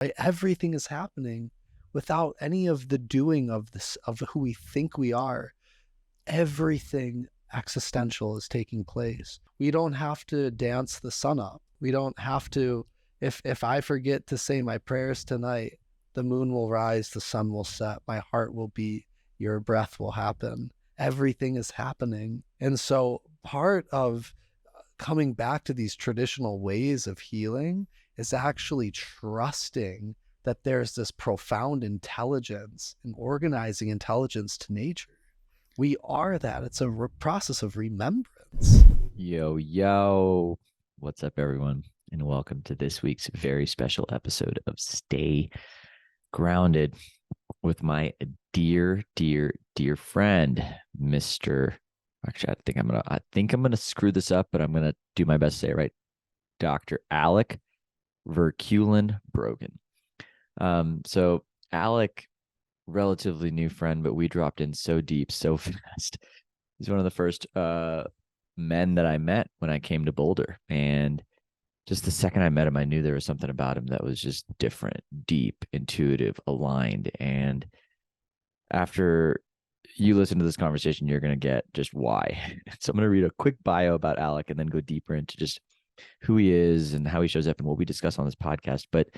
Right? Everything is happening without any of the doing of this, of who we think we are. Everything existential is taking place. We don't have to dance the sun up. We don't have to, if I forget to say my prayers tonight, the moon will rise, the sun will set, my heart will beat, your breath will happen. Everything is happening. And so part of coming back to these traditional ways of healing is actually trusting that there's this profound intelligence and organizing intelligence to nature. We are that. It's a process of remembrance. Yo, what's up, everyone? And welcome to this week's very special episode of Stay Grounded with my dear friend, Mr. Actually, I think I'm gonna screw this up, but I'm gonna do my best to say it right. Dr. Alec Verkuilen-Brogan. So Alec, relatively new friend, but we dropped in so deep, so fast. He's one of the first men that I met when I came to Boulder. And just the second I met him, I knew there was something about him that was just different, deep, intuitive, aligned. And after you listen to this conversation, you're going to get just why. So I'm going to read a quick bio about Alec and then go deeper into just who he is and how he shows up and what we discuss on this podcast. But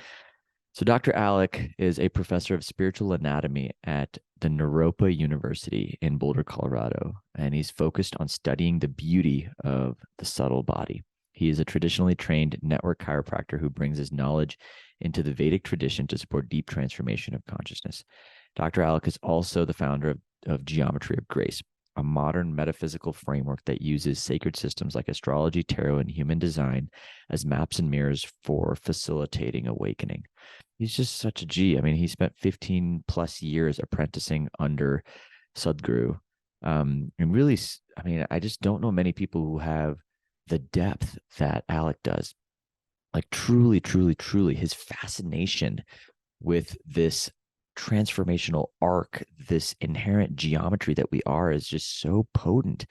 so Dr. Alec is a professor of spiritual anatomy at the Naropa University in Boulder, Colorado, and he's focused on studying the beauty of the subtle body. He is a traditionally trained network chiropractor who brings his knowledge into the Vedic tradition to support deep transformation of consciousness. Dr. Alec is also the founder of Geometry of Grace, a modern metaphysical framework that uses sacred systems like astrology, tarot, and human design as maps and mirrors for facilitating awakening. He's just such a G. I mean, he spent 15 plus years apprenticing under Sadhguru. And really, I mean, I just don't know many people who have the depth that Alec does. Like truly, his fascination with this transformational arc, this inherent geometry that we are, is just so potent.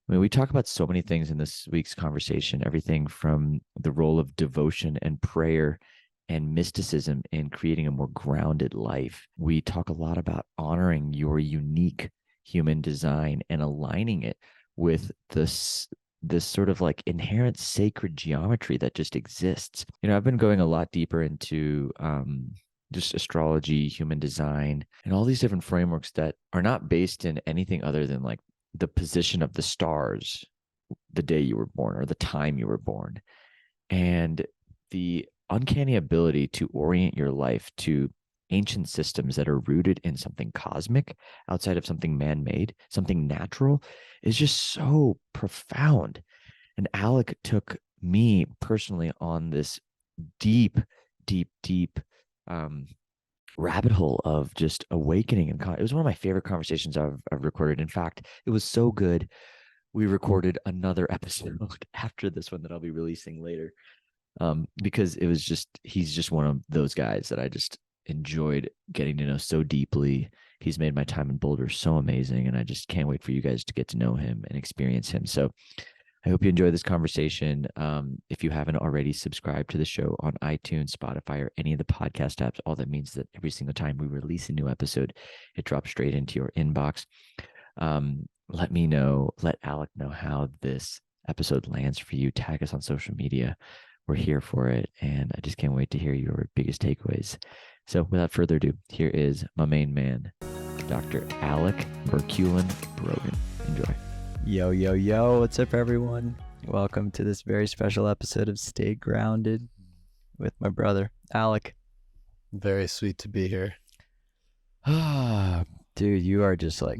I mean, we talk about so many things in this week's conversation, everything from the role of devotion and prayer and mysticism in creating a more grounded life. We talk a lot about honoring your unique human design and aligning it with this sort of like inherent sacred geometry that just exists. You know, I've been going a lot deeper into just astrology, human design, and all these different frameworks that are not based in anything other than like the position of the stars the day you were born or the time you were born, and the uncanny ability to orient your life to ancient systems that are rooted in something cosmic outside of something man-made, something natural, is just so profound. And Alec took me personally on this deep rabbit hole of just awakening. And it was one of my favorite conversations I've recorded. In fact, it was so good, we recorded another episode after this one that I'll be releasing later. Because it was just, he's just one of those guys that I just enjoyed getting to know so deeply. He's made my time in Boulder so amazing, and I just can't wait for you guys to get to know him and experience him. So I hope you enjoy this conversation. If you haven't already subscribed to the show on iTunes, Spotify, or any of the podcast apps, all that means that every single time we release a new episode, it drops straight into your inbox. Let me know, let Alec know how this episode lands for you. Tag us on social media. We're here for it, and I just can't wait to hear your biggest takeaways. So without further ado, here is my main man, Dr. Alec Verkuilen-Brogan. Enjoy. Yo, what's up, everyone? Welcome to this very special episode of Stay Grounded with my brother, Alec. Very sweet to be here. Dude, you are just like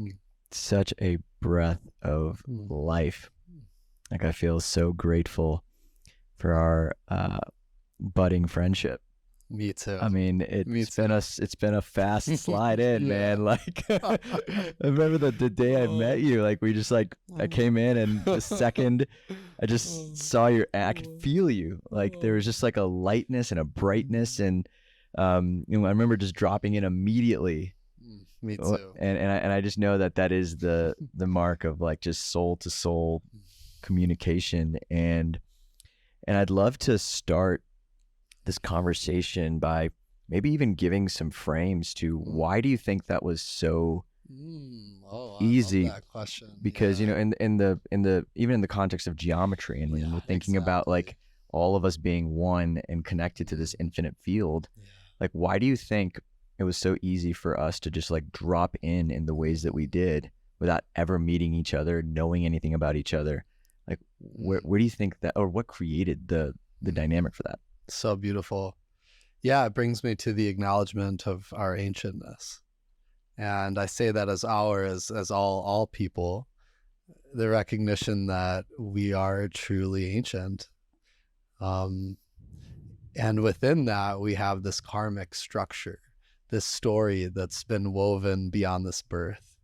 such a breath of life. Like, I feel so grateful for our budding friendship. Me too. I mean, it's been a fast slide in, man. Like, I remember the day I met you, like we just like, I came in and the second I just saw I could feel you. Like there was just like a lightness and a brightness, and you know, I remember just dropping in immediately. Me too. And I just know that is the mark of like just soul to soul communication. And I'd love to start this conversation by maybe even giving some frames to why do you think that was so I easy? love that question. Because, Yeah. you know, in the even in the context of geometry, and when we're thinking about like all of us being one and connected to this infinite field, like why do you think it was so easy for us to just like drop in the ways that we did without ever meeting each other, knowing anything about each other? Like where do you think that, or what created the dynamic for that? So beautiful. Yeah, it brings me to the acknowledgement of our ancientness. And I say that as all people, the recognition that we are truly ancient. And within that, we have this karmic structure, this story that's been woven beyond this birth.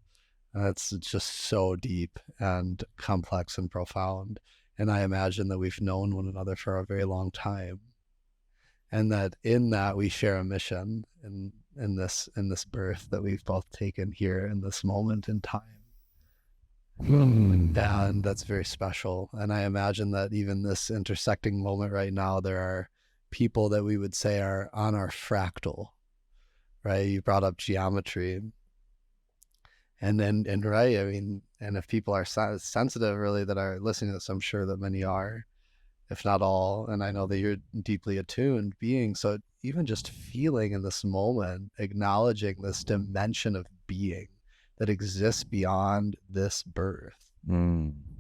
And it's just so deep and complex and profound. And I imagine that we've known one another for a very long time. And that in that we share a mission in this birth that we've both taken here in this moment in time. And that's very special. And I imagine that even this intersecting moment right now, there are people that we would say are on our fractal, right? You brought up geometry. And right, I mean, and if people are sensitive really that are listening to this, I'm sure that many are, if not all. And I know that you're deeply attuned being. So even just feeling in this moment, acknowledging this dimension of being that exists beyond this birth.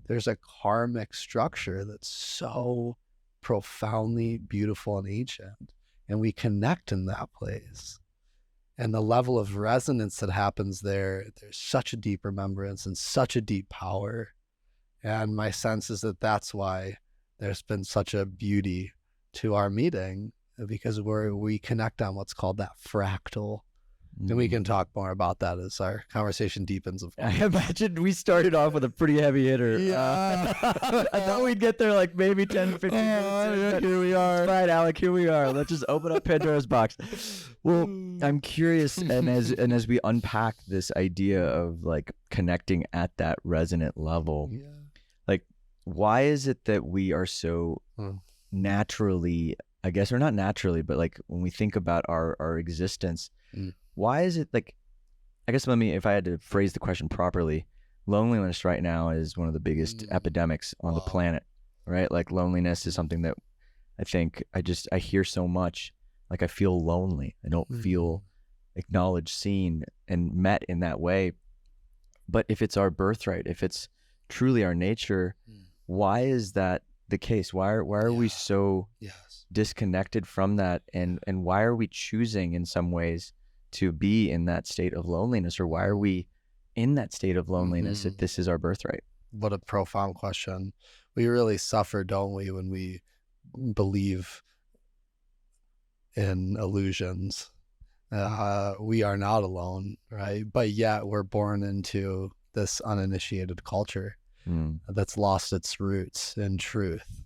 There's a karmic structure that's so profoundly beautiful and ancient, and we connect in that place. And the level of resonance that happens there's such a deep remembrance and such a deep power. And my sense is that that's why there's been such a beauty to our meeting, because we connect on what's called that fractal. And we can talk more about that as our conversation deepens, of course. I imagine we started off with a pretty heavy hitter. Yeah. I thought we'd get there like maybe 10, 15 minutes. Here we are. That's right, Alec, here we are. Let's just open up Pandora's box. Well, I'm curious, and as we unpack this idea of like connecting at that resonant level, like why is it that we are so naturally, I guess, or not naturally, but like when we think about our existence, why is it like, I guess if I had to phrase the question properly, loneliness right now is one of the biggest epidemics on the planet, right? Like loneliness is something that I think I hear so much. Like I feel lonely. I don't feel acknowledged, seen, and met in that way. But if it's our birthright, if it's truly our nature, why is that the case? Why are we so disconnected from that? And why are we choosing in some ways to be in that state of loneliness? Or why are we in that state of loneliness if this is our birthright? What a profound question. We really suffer, don't we, when we believe in illusions. We are not alone, right? But yet we're born into this uninitiated culture that's lost its roots in truth.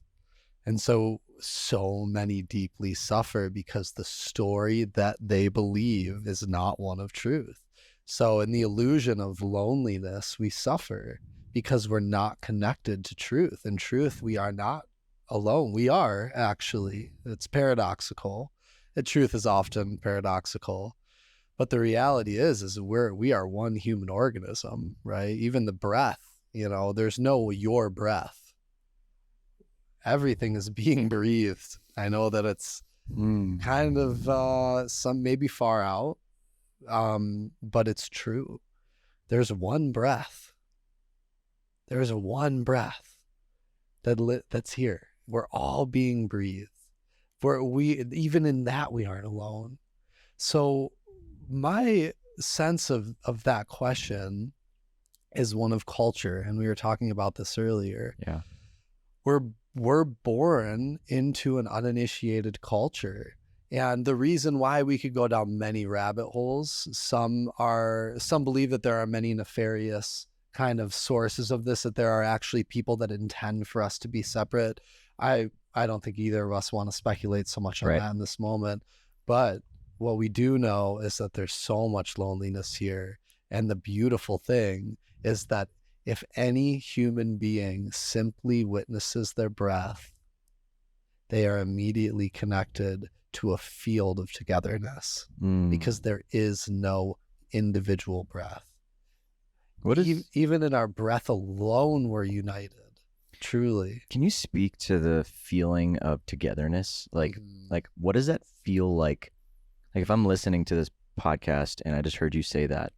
And so many deeply suffer because the story that they believe is not one of truth. So in the illusion of loneliness, we suffer because we're not connected to truth. In truth, we are not alone. We are actually. It's paradoxical. The truth is often paradoxical. But the reality is we are one human organism, right? Even the breath, there's no your breath. Everything is being breathed. I know that it's kind of some maybe far out, but it's true. There's one breath. There's one breath that's here. We're all being breathed. Even in that we aren't alone. So my sense of that question is one of culture, and we were talking about this earlier. Yeah. We're born into an uninitiated culture. And the reason why we could go down many rabbit holes, some believe that there are many nefarious kind of sources of this, that there are actually people that intend for us to be separate. I don't think either of us want to speculate so much on that in this moment. But what we do know is that there's so much loneliness here. And the beautiful thing is that if any human being simply witnesses their breath, they are immediately connected to a field of togetherness Mm. because there is no individual breath. What is? Even in our breath alone, we're united. Truly. Can you speak to the feeling of togetherness? Like, Mhm. like what does that feel like? Like if I'm listening to this podcast and I just heard you say that,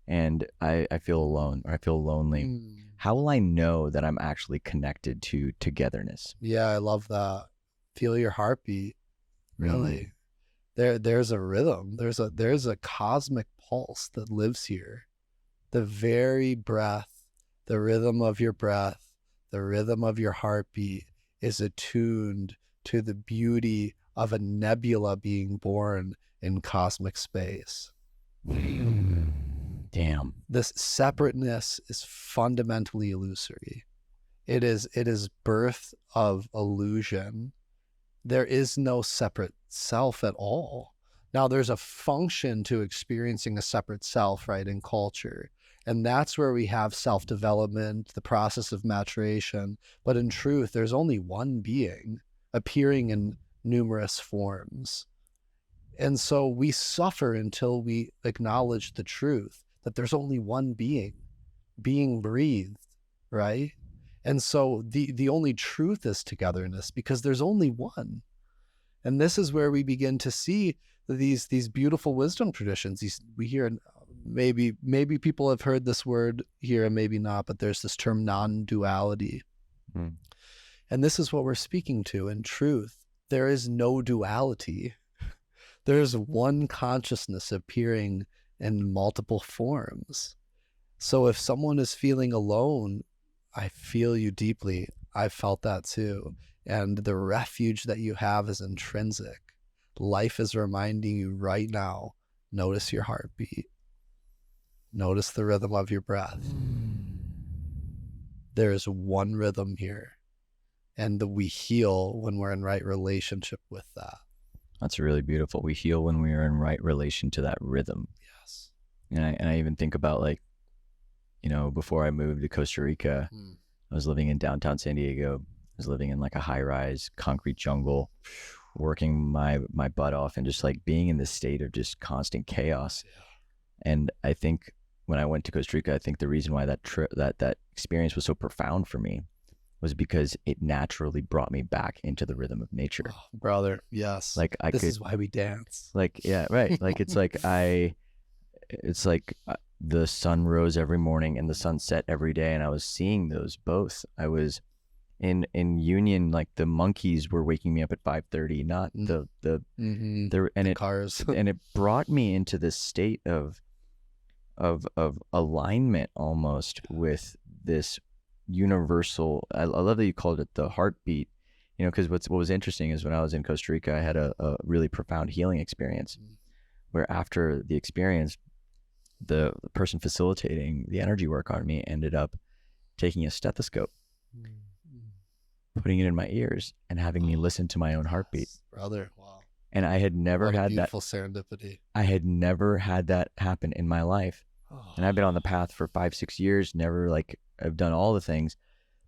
and I feel alone or I feel lonely, Mm. how will I know that I'm actually connected to togetherness? Yeah, I love that. Feel your heartbeat. Really. There's a rhythm. There's a cosmic pulse that lives here. The very breath, the rhythm of your breath, the rhythm of your heartbeat is attuned to the beauty of a nebula being born in cosmic space. Damn. This separateness is fundamentally illusory. It is birth of illusion. There is no separate self at all. Now, there's a function to experiencing a separate self, right, in culture. And that's where we have self-development, the process of maturation. But in truth, there's only one being appearing in numerous forms. And so we suffer until we acknowledge the truth that there's only one being breathed, right? And so the only truth is togetherness because there's only one. And this is where we begin to see these beautiful wisdom traditions. We hear, maybe people have heard this word here and maybe not, but there's this term non-duality. Mm. And this is what we're speaking to. In truth, there is no duality. There's one consciousness appearing in multiple forms. So if someone is feeling alone, I feel you deeply. I felt that too. And the refuge that you have is intrinsic. Life is reminding you right now, notice your heartbeat. Notice the rhythm of your breath. There is one rhythm here. And we heal when we're in right relationship with that. That's really beautiful. We heal when we are in right relation to that rhythm. Yes. And I even think about, like, you know, before I moved to Costa Rica, I was living in downtown San Diego. I was living in like a high-rise concrete jungle, working my butt off and just like being in this state of just constant chaos. Yeah. And I think when I went to Costa Rica, I think the reason why that experience was so profound for me was because it naturally brought me back into the rhythm of nature. Oh, brother, yes. Like this is why we dance. Like, yeah, right. Like it's like the sun rose every morning and the sun set every day, and I was seeing those both. I was in Union, like the monkeys were waking me up at 5:30, not the cars. And it brought me into this state of alignment almost with this universal. I love that you called it the heartbeat, you know, because what was interesting is when I was in Costa Rica, I had a really profound healing experience where after the experience, the person facilitating the energy work on me ended up taking a stethoscope, putting it in my ears and having me listen to my own heartbeat. Brother, wow. And I had never had that. Beautiful serendipity. I had never had that happen in my life. And I've been on the path for 5-6 years, never, like, I've done all the things.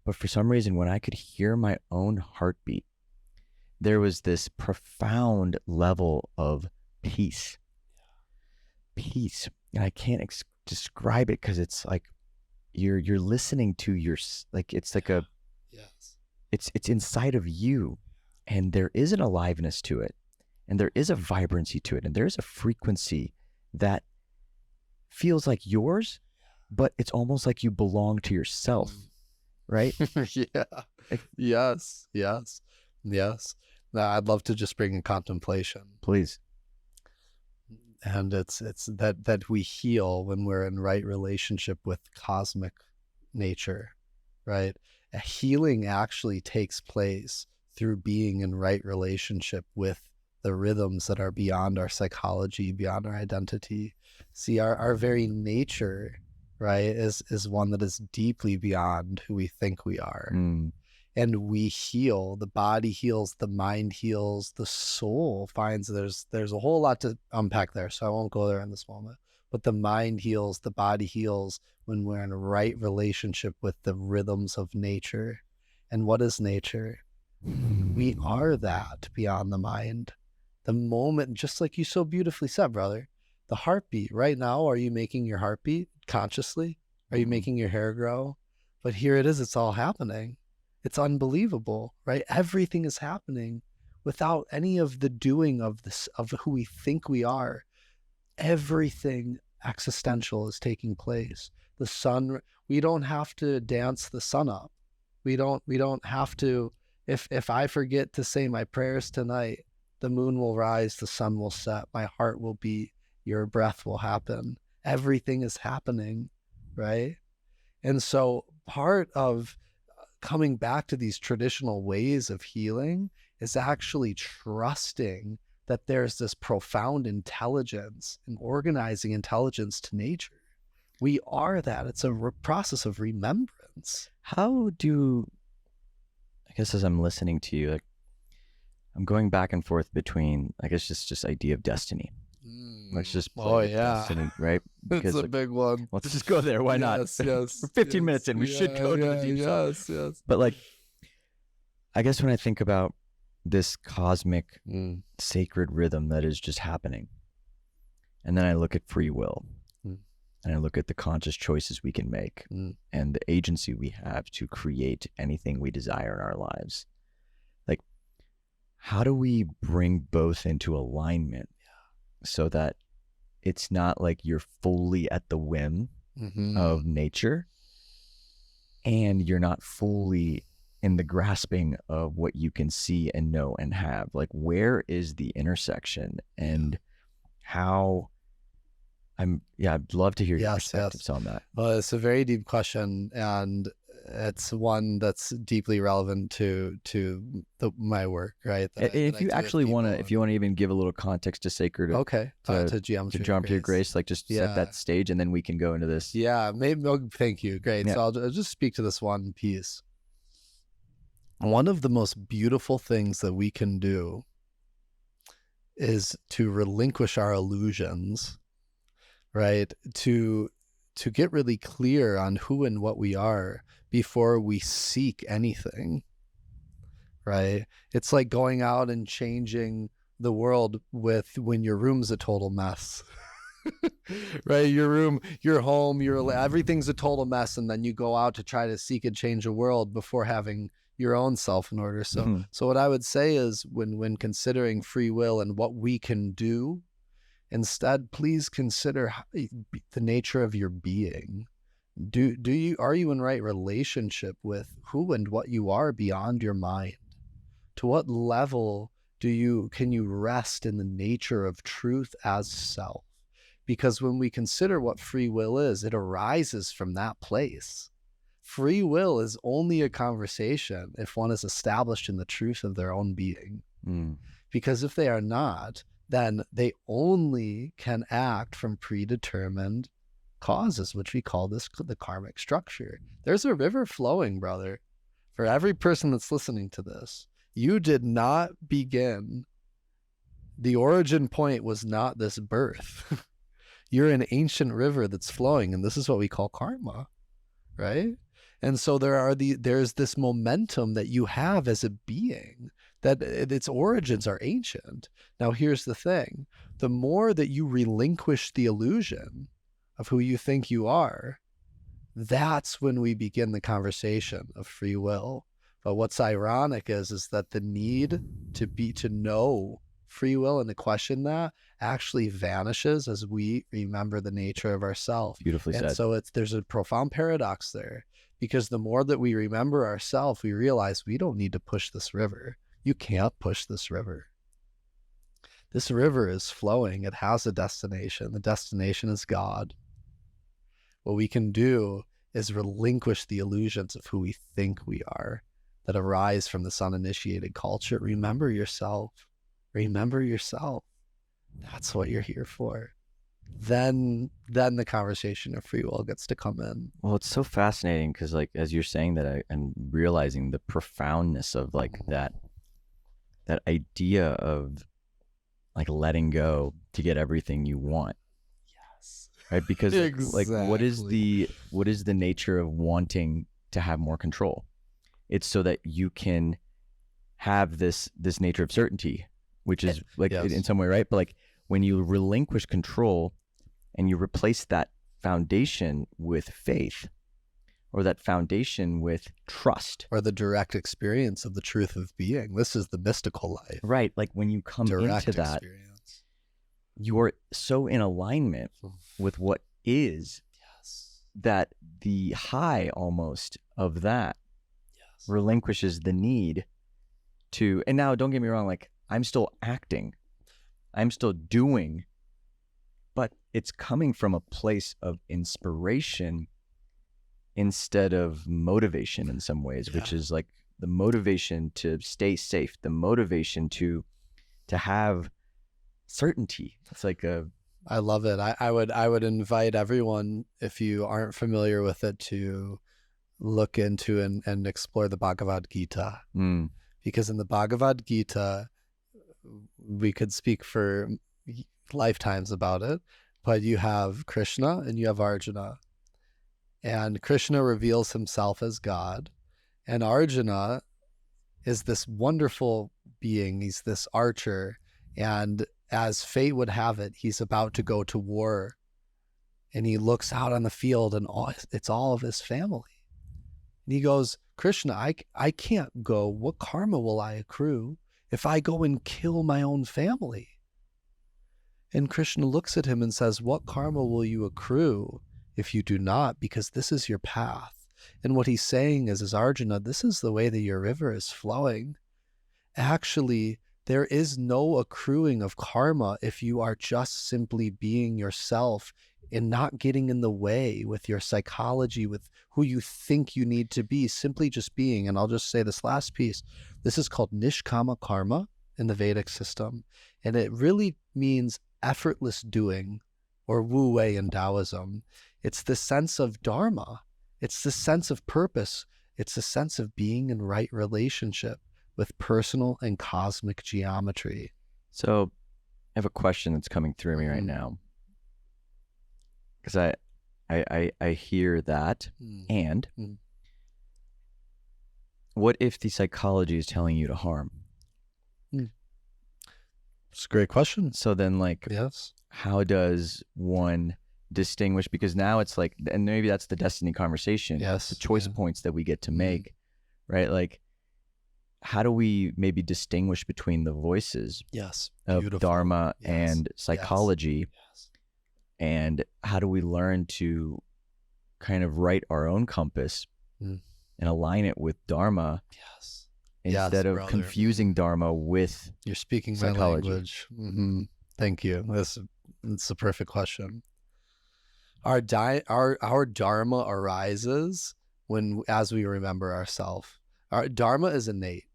But for some reason, when I could hear my own heartbeat, there was this profound level of peace. Peace. And I can't describe it because it's like you're listening to your, like, it's like a, yes, it's inside of you, and there is an aliveness to it, and there is a vibrancy to it, and there is a frequency that feels like yours, but it's almost like you belong to yourself, right? Yeah. Yes. Now, I'd love to just bring in contemplation. Please. And it's that we heal when we're in right relationship with cosmic nature, right? A healing actually takes place through being in right relationship with the rhythms that are beyond our psychology, beyond our identity. See, our very nature, right, is one that is deeply beyond who we think we are. And we heal. The body heals, the mind heals, the soul finds there's a whole lot to unpack there, so I won't go there in this moment. But the mind heals, the body heals when we're in a right relationship with the rhythms of nature. And what is nature? We are that beyond the mind. The moment, just like you so beautifully said, brother, the heartbeat right now, are you making your heartbeat consciously? Are you making your hair grow? But here it is, it's all happening. It's unbelievable, right? Everything is happening without any of the doing of this, of who we think we are. Everything existential is taking place. The sun, we don't have to dance the sun up. We don't have to, if I forget to say my prayers tonight, the moon will rise, the sun will set, my heart will beat, your breath will happen. Everything is happening, right? And so part of coming back to these traditional ways of healing is actually trusting that there's this profound intelligence and organizing intelligence to nature. We are that. It's a process of remembrance. How do, I guess as I'm listening to you, like I'm going back and forth between, I guess, just idea of destiny. Let's just play with destiny, right? Because it's a big one. Let's just go there. Why not? Yes. We're 15 minutes in. We should go to the deep stuff. Yes. But like, I guess when I think about this cosmic sacred rhythm that is just happening, and then I look at free will, and I look at the conscious choices we can make and the agency we have to create anything we desire in our lives. Like, how do we bring both into alignment so that it's not like you're fully at the whim of nature and you're not fully in the grasping of what you can see and know and have? Like, where is the intersection, and how? I'd love to hear your perspectives on that. Well, it's a very deep question, and it's one that's deeply relevant to my work, right? If you actually want to, if you want to even give a little context to sacred, to Geometry of Grace, like just set that stage, and then we can go into this. Yeah, maybe. Thank you. Great. So I'll just speak to this one piece. One of the most beautiful things that we can do is to relinquish our illusions, right? To get really clear on who and what we are before we seek anything, right? It's like going out and changing the world when your room's a total mess. Right? Your room, your home, everything's a total mess, and then you go out to try to seek and change the world before having your own self in order. So what I would say is, when considering free will and what we can do, instead, please consider the nature of your being. Are you in right relationship with who and what you are beyond your mind? To what level can you rest in the nature of truth as self? Because when we consider what free will is, it arises from that place. Free will is only a conversation if one is established in the truth of their own being. Because if they are not, then they only can act from predetermined causes, which we call the karmic structure. There's a river flowing, brother. For every person that's listening to this, you did not begin. The origin point was not this birth. You're an ancient river that's flowing, and this is what we call karma, right? And so there's this momentum that you have as a being, that its origins are ancient. Now, here's the thing. The more that you relinquish the illusion of who you think you are, that's when we begin the conversation of free will. But what's ironic is that the need to know free will and to question that actually vanishes as we remember the nature of ourself. Beautifully said. And so there's a profound paradox there, because the more that we remember ourselves, we realize we don't need to push this river. You can't push this river. This river is flowing. It has a destination. The destination is God. What we can do is relinquish the illusions of who we think we are that arise from this uninitiated culture. Remember yourself. Remember yourself. That's what you're here for. Then the conversation of free will gets to come in. Well, it's so fascinating because, like, as you're saying that, I'm realizing the profoundness of like that idea of like letting go to get everything you want. Yes. Right? Because Exactly. like what is the nature of wanting to have more control? It's so that you can have this nature of certainty, which is like Yes. in some way, right? But like when you relinquish control and you replace that foundation with faith, or that foundation with trust, Or the direct experience of the truth of being. This is the mystical life. right? Like when you come Direct into that, experience. you're so in alignment with what is, Yes. that the high almost of that Yes. relinquishes the need to, and now don't get me wrong, like I'm still acting, I'm still doing, but it's coming from a place of inspiration instead of motivation in some ways, which is like the motivation to stay safe, the motivation to have certainty. It's like I love it. I would invite everyone, if you aren't familiar with it, to look into and explore the Bhagavad Gita. Because in the Bhagavad Gita, we could speak for lifetimes about it, but you have Krishna and you have Arjuna. And Krishna reveals himself as God, and Arjuna is this wonderful being. He's this archer, and as fate would have it, he's about to go to war, and he looks out on the field, and it's all of his family. And he goes, Krishna, I can't go. What karma will I accrue if I go and kill my own family? And Krishna looks at him and says, what karma will you accrue if you do not? Because this is your path. And what he's saying is Arjuna, this is the way that your river is flowing. Actually, there is no accruing of karma if you are just simply being yourself and not getting in the way with your psychology, with who you think you need to be, simply just being. And I'll just say this last piece. This is called nishkama karma in the Vedic system. And it really means effortless doing, or wu wei in Taoism. It's the sense of dharma. It's the sense of purpose. It's the sense of being in right relationship with personal and cosmic geometry. So I have a question that's coming through me right now. Because I hear that. And what if the psychology is telling you to harm? It's a great question. So then, like, yes, how does one distinguish? Because now it's like, and maybe that's the destiny conversation. Yes, the choice points that we get to make, right? Like, how do we maybe distinguish between the voices of beautiful. dharma and psychology? And how do we learn to kind of write our own compass and align it with dharma? Instead of confusing dharma with you're speaking psychology. My language. Thank you. It's a perfect question. Our dharma arises as we remember ourselves. Our dharma is innate.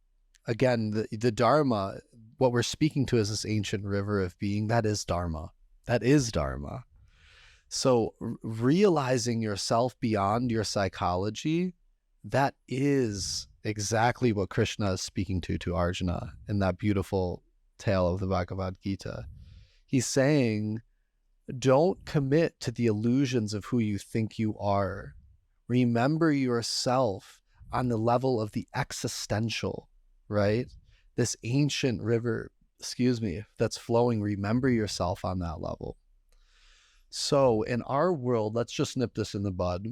Again, the dharma, what we're speaking to is this ancient river of being. That is dharma. That is dharma. So realizing yourself beyond your psychology, that is exactly what Krishna is speaking to Arjuna in that beautiful tale of the Bhagavad Gita. He's saying, don't commit to the illusions of who you think you are. Remember yourself on the level of the existential, right? This ancient river, that's flowing. Remember yourself on that level. So in our world, let's just nip this in the bud.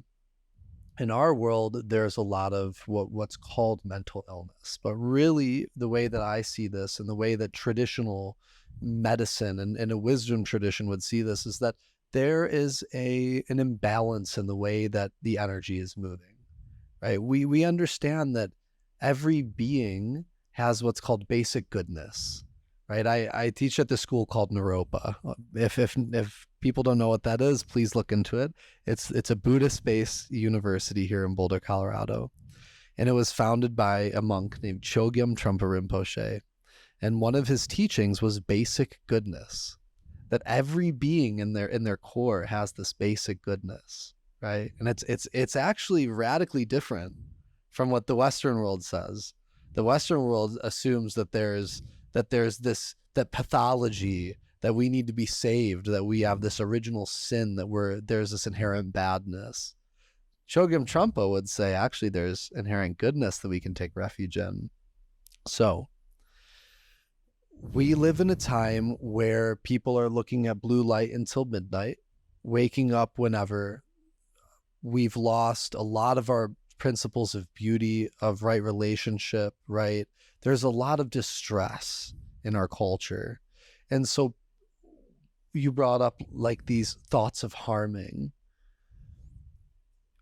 In our world, there's a lot of what's called mental illness. But really, the way that I see this and the way that traditional medicine and a wisdom tradition would see this is that there is an imbalance in the way that the energy is moving, right? We understand that every being has what's called basic goodness, right? I teach at this school called Naropa. If people don't know what that is, please look into it. It's a Buddhist-based university here in Boulder, Colorado. And it was founded by a monk named Chogyam Trungpa Rinpoche. And one of his teachings was basic goodness, that every being in their core has this basic goodness, right? And it's actually radically different from what the Western world says. The Western world assumes that there's that pathology, that we need to be saved, that we have this original sin, that there's this inherent badness. Chogyam Trungpa would say, actually, there's inherent goodness that we can take refuge in. So we live in a time where people are looking at blue light until midnight, waking up whenever. We've lost a lot of our principles of beauty, of right relationship, right? There's a lot of distress in our culture. And so you brought up like these thoughts of harming.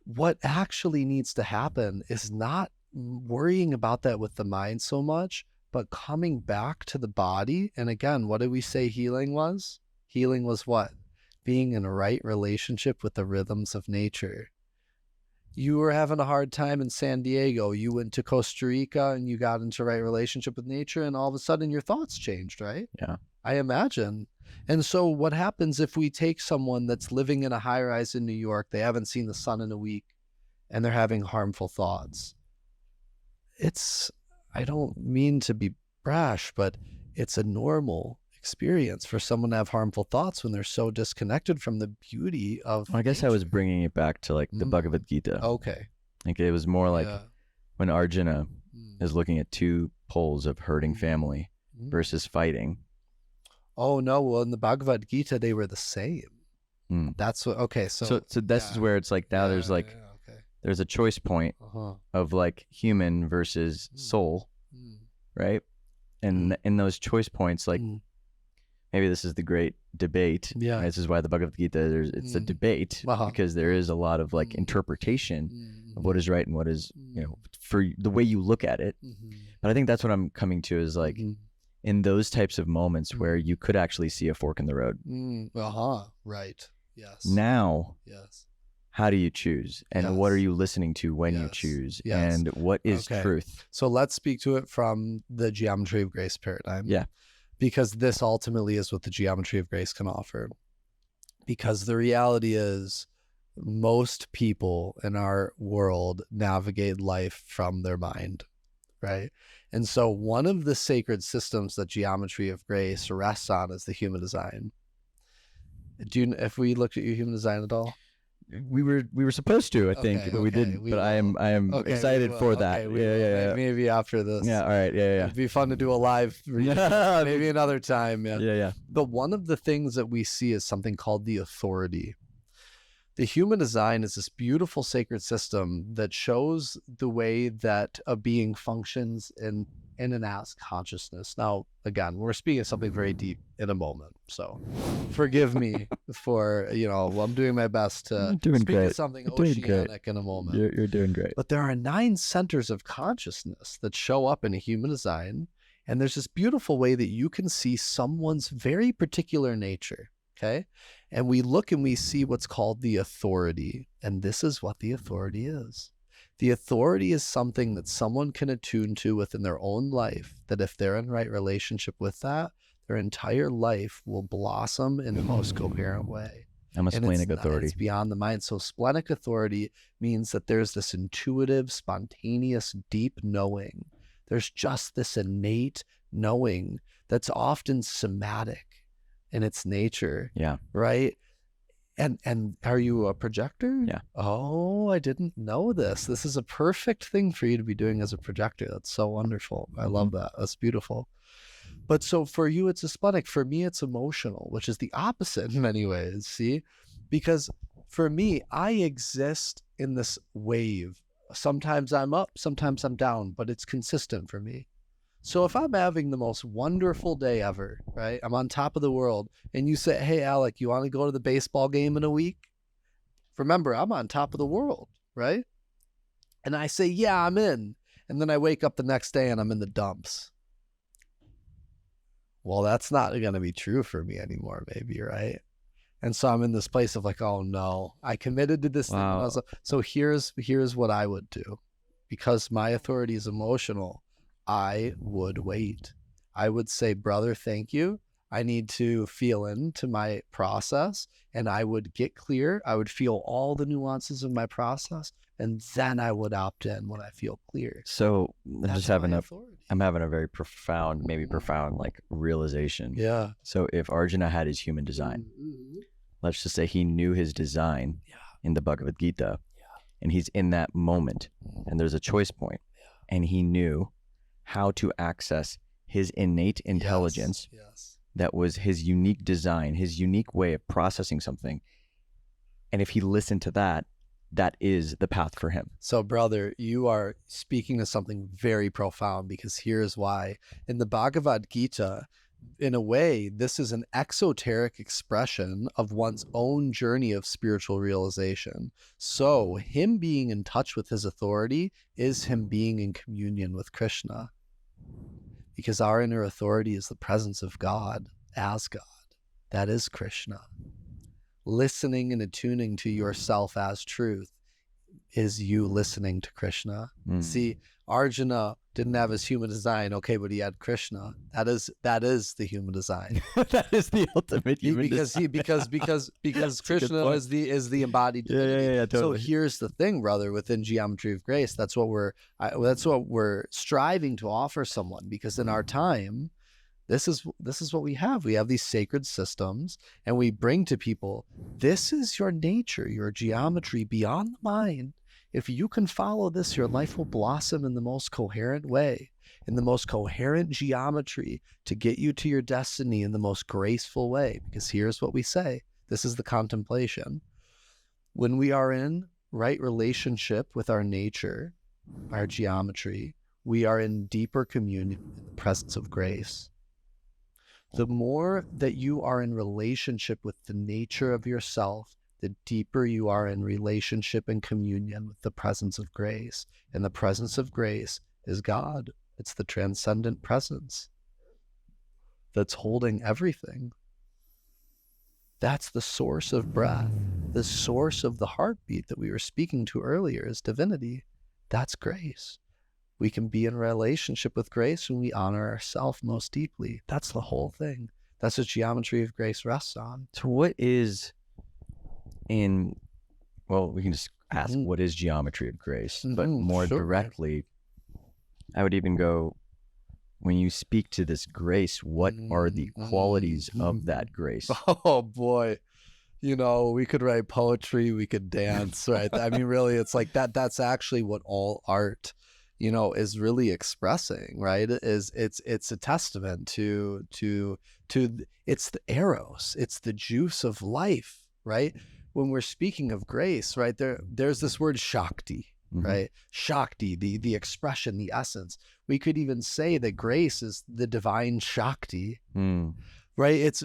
What actually needs to happen is not worrying about that with the mind so much, but coming back to the body. And again, what did we say healing was? Healing was what? Being in a right relationship with the rhythms of nature. You were having a hard time in San Diego. You went to Costa Rica and you got into right relationship with nature, and all of a sudden your thoughts changed, right? Yeah. I imagine. And so what happens if we take someone that's living in a high rise in New York, they haven't seen the sun in a week, and they're having harmful thoughts? I don't mean to be brash, but it's a normal experience for someone to have harmful thoughts when they're so disconnected from the beauty of Well, I guess I was bringing it back to like the Mm. Bhagavad Gita. Okay. Like it was more like Yeah. when Arjuna Mm. is looking at two poles of hurting family Mm. versus fighting. Oh no, well in the Bhagavad Gita they were the same. Mm. That's what okay, So this is where it's like now there's like okay. there's a choice point Uh-huh. of like human versus Mm. soul, Mm. right? And in those choice points, like Mm. maybe this is the great debate. Yeah. Right? This is why the Bhagavad Gita it's a Mm. debate Uh-huh. because there is a lot of like Mm. interpretation Mm. of what is right and what is, for the way you look at it. Mhm. But I think that's what I'm coming to is like Mhm. in those types of moments Mm. where you could actually see a fork in the road. Uh-huh. Right. Yes. Now, Yes. how do you choose? And what are Yes. you listening to when you Yes. choose? Yes. And what is Okay. truth? So let's speak to it from the geometry of grace paradigm. Yeah. Because this ultimately is what the geometry of grace can offer. Because the reality is most people in our world navigate life from their mind, right? And so one of the sacred systems that geometry of grace rests on is the human design. If we looked at your human design at all? We were supposed to, I think, Okay, but we okay, didn't. we But I am will. Okay, excited we will. for Okay, that. we will. Yeah. Maybe after this. Yeah. All right. Yeah. It'd be fun to do a live reading. Yeah. Maybe another time. Yeah. Yeah. But one of the things that we see is something called the authority. The human design is this beautiful sacred system that shows the way that a being functions in and as consciousness. Now, again, we're speaking of something very deep in a moment. So forgive me for, I'm doing my best to You're doing speak great. of something You're doing great. oceanic in a moment. You're doing great. But there are 9 centers of consciousness that show up in a human design. And there's this beautiful way that you can see someone's very particular nature. Okay. And we look and we see what's called the authority. And this is what the authority is. The authority is something that someone can attune to within their own life, that if they're in right relationship with that, their entire life will blossom in the most coherent way. I'm a splenic authority. It's beyond the mind. So splenic authority means that there's this intuitive, spontaneous, deep knowing. There's just this innate knowing that's often somatic in its nature. Yeah. Right? And are you a projector? Yeah. Oh, I didn't know this. This is a perfect thing for you to be doing as a projector. That's so wonderful. I love that. That's beautiful. But so for you, it's a splenic. For me, it's emotional, which is the opposite in many ways. See? Because for me, I exist in this wave. Sometimes I'm up, sometimes I'm down, but it's consistent for me. So if I'm having the most wonderful day ever, right? I'm on top of the world, and you say, hey, Alec, you want to go to the baseball game in a week? Remember, I'm on top of the world, right? And I say, yeah, I'm in. And then I wake up the next day and I'm in the dumps. Well, that's not going to be true for me anymore, maybe, right? And so I'm in this place of like, oh no, I committed to this thing. Wow. So here's what I would do. Because my authority is emotional, I would wait. I would say, brother, thank you. I need to feel into my process, and I would get clear. I would feel all the nuances of my process, and then I would opt in when I feel clear. So I'm just having authority. I'm having a very profound like realization. Yeah. So if Arjuna had his human design, let's just say he knew his design in the Bhagavad Gita, and he's in that moment, and there's a choice point, and he knew how to access his innate intelligence. Yes. That was his unique design, his unique way of processing something. And if he listened to that, that is the path for him. So, brother, you are speaking of something very profound, because here's why. In the Bhagavad Gita, in a way, this is an exoteric expression of one's own journey of spiritual realization. So him being in touch with his authority is him being in communion with Krishna, because our inner authority is the presence of God as God. That is Krishna. Listening and attuning to yourself as truth is you listening to Krishna. See, Arjuna didn't have his human design, okay, but he had Krishna. That is the human design. That is the ultimate human design. because Krishna is the embodied divinity. Yeah, totally. So here's the thing, brother, within Geometry of Grace, that's what we're striving to offer someone, because in our time, this is what we have. We have these sacred systems, and we bring to people, this is your nature, your geometry beyond the mind. If you can follow this, your life will blossom in the most coherent way, in the most coherent geometry, to get you to your destiny in the most graceful way. Because here's what we say. This is the contemplation. When we are in right relationship with our nature, our geometry, we are in deeper communion in the presence of grace. The more that you are in relationship with the nature of yourself, the deeper you are in relationship and communion with the presence of grace. And the presence of grace is God. It's the transcendent presence that's holding everything. That's the source of breath. The source of the heartbeat that we were speaking to earlier is divinity. That's grace. We can be in relationship with grace when we honor ourselves most deeply. That's the whole thing. That's what Geometry of Grace rests on. So what is we can just ask, what is Geometry of Grace? But more directly, I would even go, when you speak to this grace, what are the qualities of that grace? Oh boy. We could write poetry, we could dance, right? I mean, really, it's like that's actually what all art, is really expressing, right? It's a testament to it's the eros, it's the juice of life, right? When we're speaking of grace, right, there's this word Shakti, right? Shakti, the expression, the essence. We could even say that grace is the divine Shakti, right?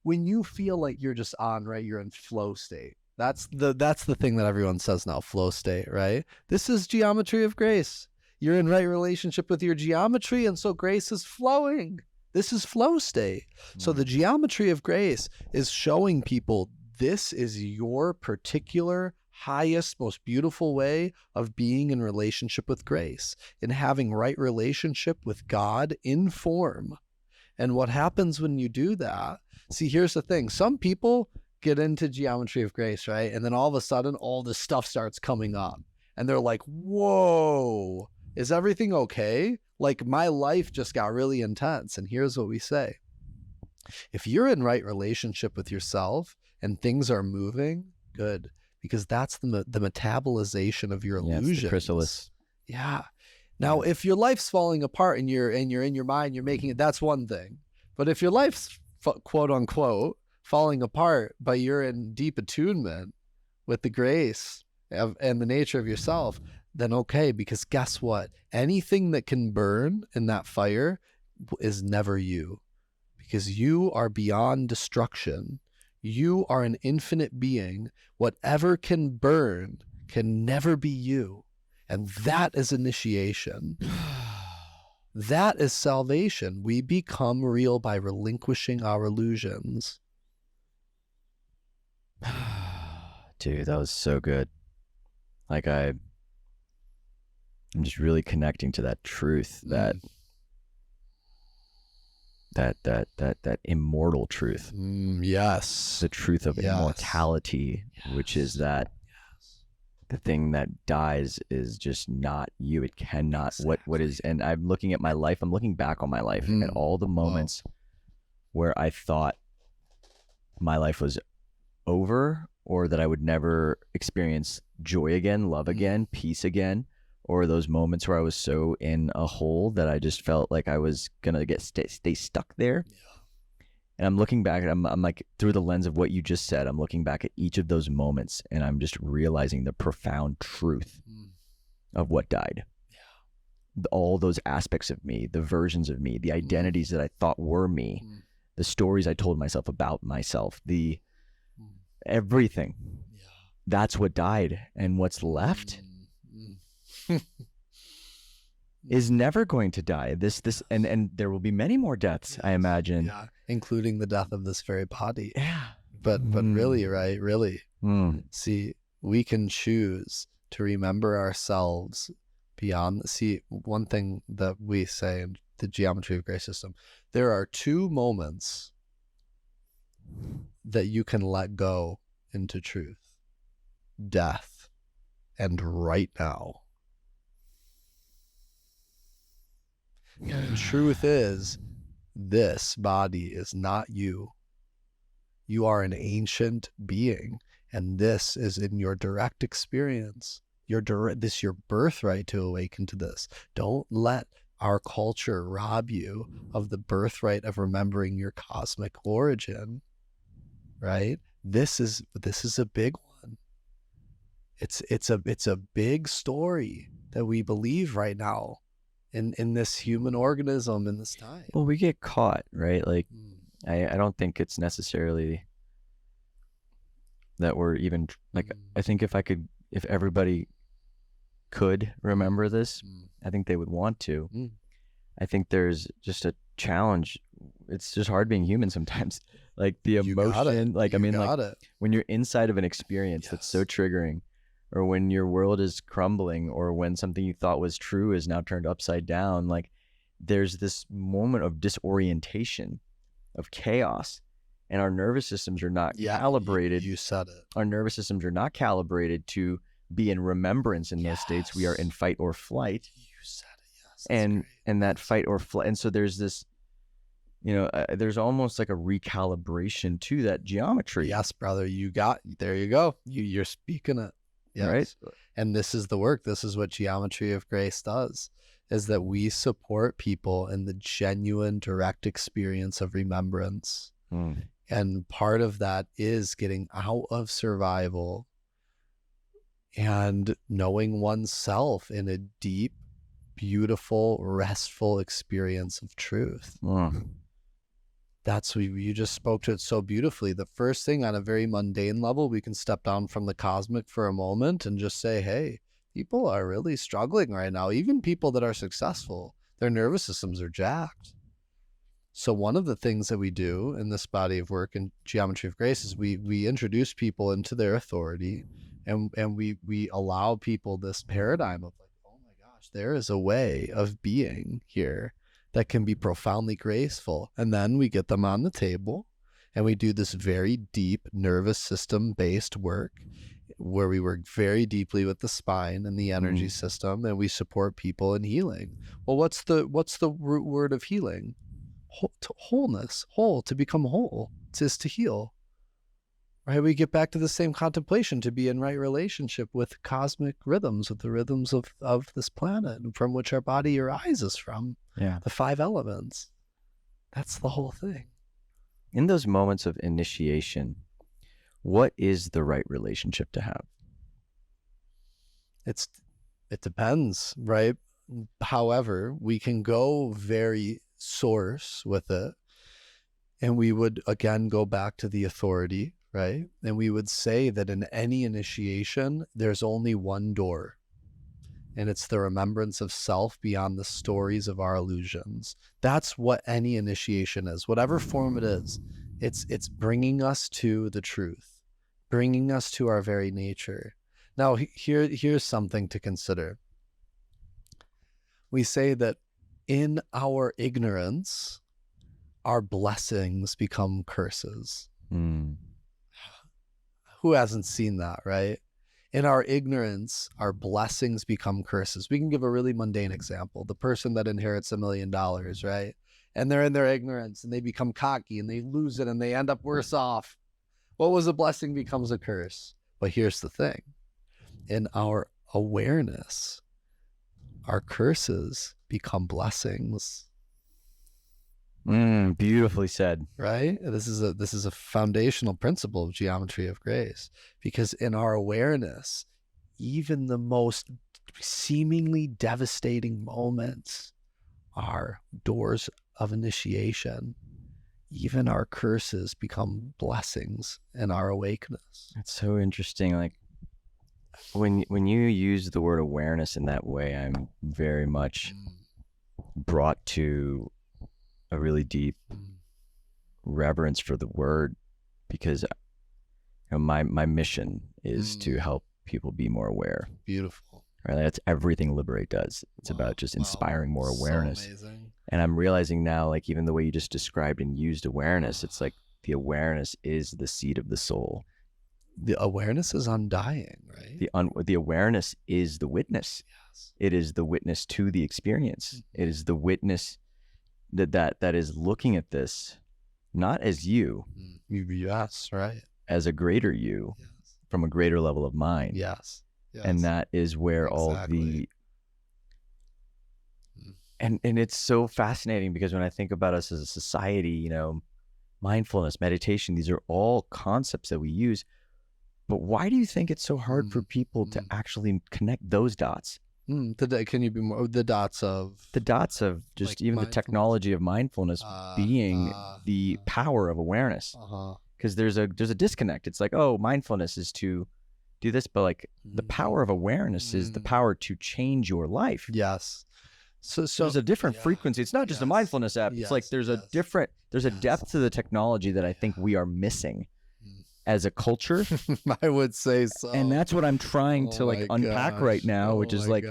When you feel like you're just on, right, you're in flow state. That's the thing that everyone says now, flow state, right? This is Geometry of Grace. You're in right relationship with your geometry, and so grace is flowing. This is flow state. So the Geometry of Grace is showing people, this is your particular highest, most beautiful way of being in relationship with grace, in having right relationship with God in form. And what happens when you do that? See, here's the thing. Some people get into Geometry of Grace, right? And then all of a sudden, all this stuff starts coming up. And they're like, whoa, is everything okay? Like, my life just got really intense. And here's what we say. If you're in right relationship with yourself and things are moving, good. Because that's the metabolization of your illusions. The chrysalis. Yeah. Now, if your life's falling apart and you're in your mind, you're making it, that's one thing. But if your life's quote unquote falling apart, but you're in deep attunement with the grace and the nature of yourself, then okay, because guess what? Anything that can burn in that fire is never you, because you are beyond destruction. You are an infinite being. Whatever can burn can never be you. And that is initiation. That is salvation. We become real by relinquishing our illusions. Dude, that was so good. Like I'm just really connecting to that truth, that immortal truth. Yes. The truth of immortality, which is that the thing that dies is just not you. It cannot. Exactly. What is, and I'm looking at my life. I'm looking back on my life at all the moments where I thought my life was over, or that I would never experience joy again, love again, peace again. or those moments where I was so in a hole that I just felt like I was gonna stay stuck there. Yeah. And I'm looking back, I'm like, through the lens of what you just said, I'm looking back at each of those moments, and I'm just realizing the profound truth of what died. All those aspects of me, the versions of me, the identities that I thought were me, the stories I told myself about myself, the everything. Yeah. That's what died. And what's left is never going to die. And there will be many more deaths, I imagine. Yeah, including the death of this very body. Yeah. But really, right? Really. See, we can choose to remember ourselves beyond. See, one thing that we say in the Geometry of Grace system, there are two moments that you can let go into truth: death and right now. And truth is, this body is not you. You are an ancient being, and this is in your direct experience. Your birthright to awaken to this. Don't let our culture rob you of the birthright of remembering your cosmic origin. Right? This is a big one. It's a big story that we believe right now in this human organism in this time. Well, we get caught, right? Like, I don't think it's necessarily that we're even like, I think if everybody could remember this, I think they would want to. I think there's just a challenge. It's just hard being human sometimes. Like the emotion, like, I mean, like when you're inside of an experience that's so triggering, or when your world is crumbling, or when something you thought was true is now turned upside down, like there's this moment of disorientation, of chaos, and our nervous systems are not calibrated. You said it. Our nervous systems are not calibrated to be in remembrance in those states. We are in fight or flight. You said it, yes. And that fight or flight. And so there's this, there's almost like a recalibration to that geometry. Yes, brother. There you go. You're speaking it. Yes. Right. And this is the work. This is what Geometry of Grace does, is that we support people in the genuine direct experience of remembrance. And part of that is getting out of survival and knowing oneself in a deep, beautiful, restful experience of truth. That's what you just spoke to it so beautifully. The first thing, on a very mundane level, we can step down from the cosmic for a moment and just say, hey, people are really struggling right now. Even people that are successful, their nervous systems are jacked. So one of the things that we do in this body of work in Geometry of Grace is we introduce people into their authority, and we allow people this paradigm of like, oh my gosh, there is a way of being here that can be profoundly graceful. And then we get them on the table and we do this very deep nervous system based work where we work very deeply with the spine and the energy system, and we support people in healing. Well, what's the root word of healing? Wholeness. To become whole. Is to heal. Right? We get back to the same contemplation, to be in right relationship with cosmic rhythms, with the rhythms of this planet from which our body arises from. Yeah. The 5 elements. That's the whole thing. In those moments of initiation, what is the right relationship to have? It depends, right? However, we can go very source with it, and we would again go back to the authority, right? And we would say that in any initiation, there's only one door, and it's the remembrance of self beyond the stories of our illusions. That's what any initiation is, whatever form it is. It's bringing us to the truth, bringing us to our very nature. Now, here's something to consider. We say that in our ignorance, our blessings become curses. Who hasn't seen that, right? In our ignorance, our blessings become curses. We can give a really mundane example. The person that inherits $1 million, right? And they're in their ignorance and they become cocky and they lose it and they end up worse off. What was a blessing becomes a curse. But here's the thing. In our awareness, our curses become blessings. Beautifully said. Right? This is a foundational principle of geometry of grace, because in our awareness, even the most seemingly devastating moments are doors of initiation. Even our curses become blessings in our awakeness. It's so interesting. Like when you use the word awareness in that way, I'm very much brought to a really deep reverence for the word, because my mission is to help people be more aware. Beautiful. Right? That's everything Liberate does. It's about just inspiring more awareness. So amazing. And I'm realizing now, like even the way you just described and used awareness, it's like the awareness is the seed of the soul. The awareness is undying, right? The awareness is the witness. Yes. It is the witness to the experience. It is the witness that is looking at this, not as you, Yes, right. as a greater you, Yes. from a greater level of mind. Yes. Yes. And that is where all the and it's so fascinating, because when I think about us as a society, you know, mindfulness, meditation, these are all concepts that we use. But why do you think it's so hard for people to actually connect those dots? Can you be more the dots of just like even the technology of mindfulness being the power of awareness? Because there's a disconnect. It's like, oh, mindfulness is to do this, but like the power of awareness is the power to change your life. Yes. So there's a different frequency. It's not just a mindfulness app. It's like there's a depth to the technology that I think we are missing as a culture. I would say so. And that's what I'm trying to like unpack right now, which is like,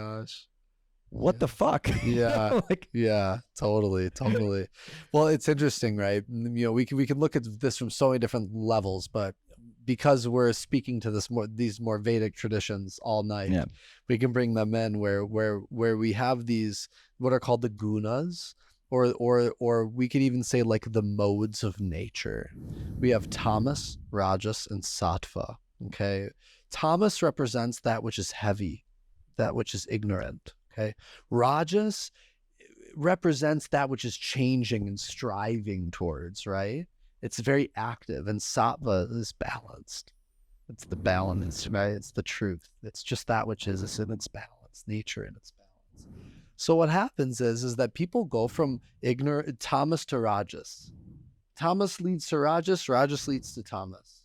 what the fuck? Yeah. Yeah, totally. Well, it's interesting, right? You know, we can look at this from so many different levels, but because we're speaking to these more Vedic traditions all night, we can bring them in where we have these what are called the gunas, or we could even say like the modes of nature. We have tamas, rajas, and sattva. Okay, tamas represents that which is heavy, that which is ignorant. Okay, rajas represents that which is changing and striving towards, right? It's very active, and sattva is balanced. It's the balance, right? It's the truth. It's just that which is. It's in its balance, nature in its balance. So what happens is that people go from ignorant tamas to rajas. Tamas leads to rajas, rajas leads to tamas.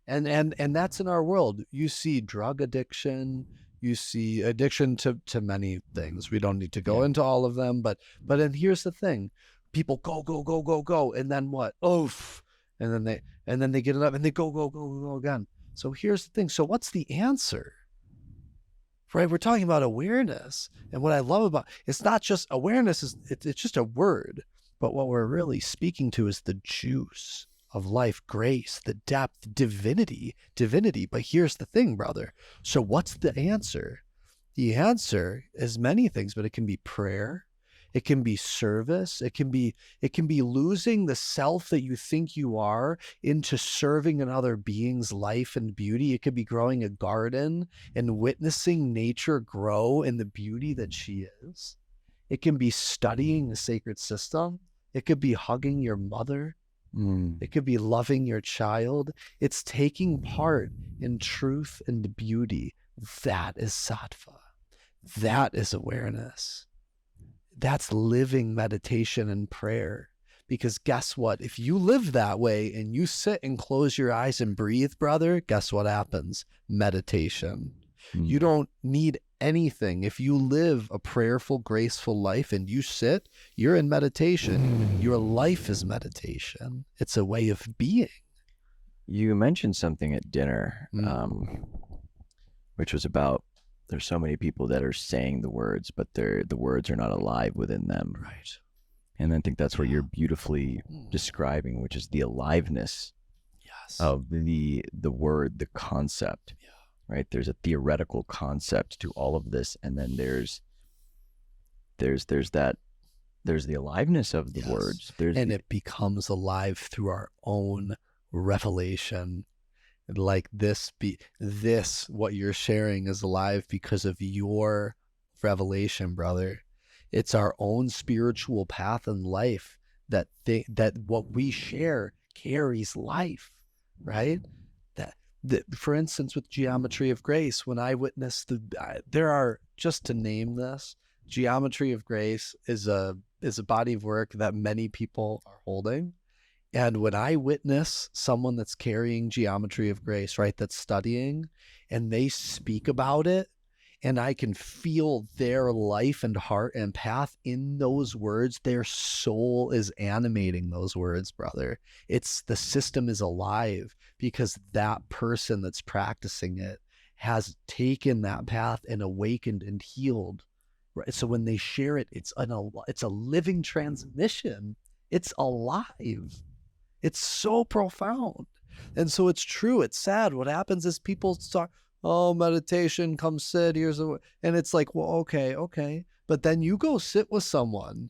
And that's in our world. You see drug addiction, you see addiction to many things. We don't need to go into all of them, but then here's the thing. People go, and then what? Oof. And then they get it up and they go again. So here's the thing. So what's the answer? Right? We're talking about awareness. And what I love about it's not just awareness, it's just a word. But what we're really speaking to is the juice of life, grace, the depth, divinity. But here's the thing, brother. So what's the answer? The answer is many things, but it can be prayer. It can be service. It can be losing the self that you think you are into serving another being's life and beauty. It could be growing a garden and witnessing nature grow in the beauty that she is. It can be studying the sacred system. It could be hugging your mother. It could be loving your child. It's taking part in truth and beauty. That is sattva. That is awareness. That's living meditation and prayer. Because guess what? If you live that way and you sit and close your eyes and breathe, brother, guess what happens? Meditation. You don't need anything. If you live a prayerful, graceful life and you sit, you're in meditation. Your life is meditation. It's a way of being. You mentioned something at dinner, which was about there's so many people that are saying the words, but the words are not alive within them. Right. And I think that's what you're beautifully describing, which is the aliveness of the word, the concept. Yeah. Right? There's a theoretical concept to all of this, and then there's the aliveness of the words. It becomes alive through our own revelation. Like this, what you're sharing is alive because of your revelation, brother. It's our own spiritual path in life that what we share carries life, right? For instance, with Geometry of Grace, when I witnessed there are, just to name this, Geometry of Grace is a body of work that many people are holding. And when I witness someone that's carrying Geometry of Grace, right, that's studying, and they speak about it, and I can feel their life and heart and path in those words, their soul is animating those words, brother. The system is alive because that person that's practicing it has taken that path and awakened and healed. Right? So when they share it, it's a living transmission. It's alive. It's so profound. And so it's true. It's sad. What happens is people start, oh, meditation, come sit, and it's like, well, okay. But then you go sit with someone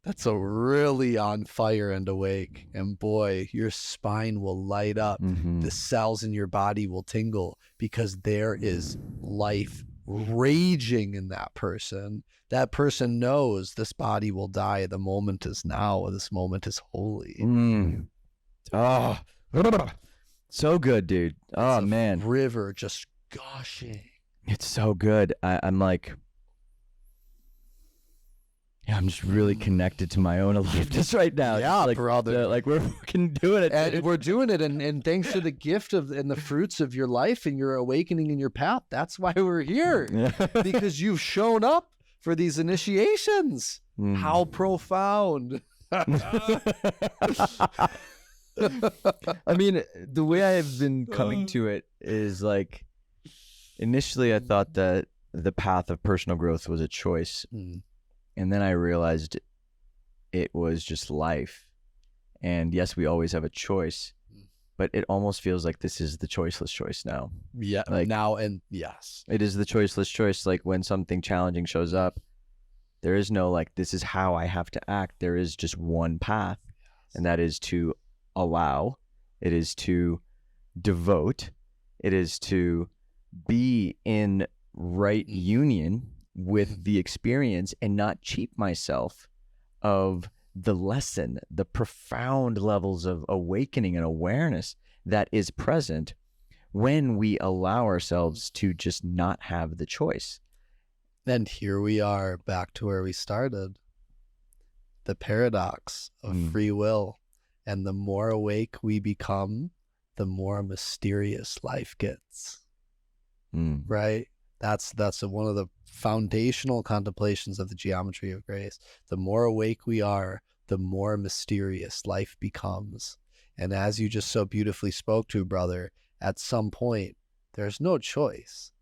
that's a really on fire and awake, and boy, your spine will light up. The cells in your body will tingle because there is life raging in that person. That person knows this body will die. The moment is now. This moment is holy. Oh, so good, dude. Oh, man. River just gushing. It's so good. I'm like, yeah, I'm just really connected to my own aliveness right now. Yeah, like, brother. Like we're fucking doing it. And we're doing it. And thanks to the gift and the fruits of your life and your awakening in your path. That's why we're here. Because you've shown up for these initiations. How profound. I mean, the way I've been coming to it is like, initially I thought that the path of personal growth was a choice. And then I realized it was just life. And yes, we always have a choice, but it almost feels like this is the choiceless choice now. Yeah, like, now, and yes. It is the choiceless choice. Like when something challenging shows up, there is no like, this is how I have to act. There is just one path, and that is to allow. It is to devote. It is to be in right union with the experience and not cheat myself of the lesson, the profound levels of awakening and awareness that is present when we allow ourselves to just not have the choice. And here we are back to where we started. The paradox of free will. And the more awake we become, the more mysterious life gets. Right? That's one of the foundational contemplations of the Geometry of Grace. The more awake we are, the more mysterious life becomes. And as you just so beautifully spoke to, brother, at some point, there's no choice,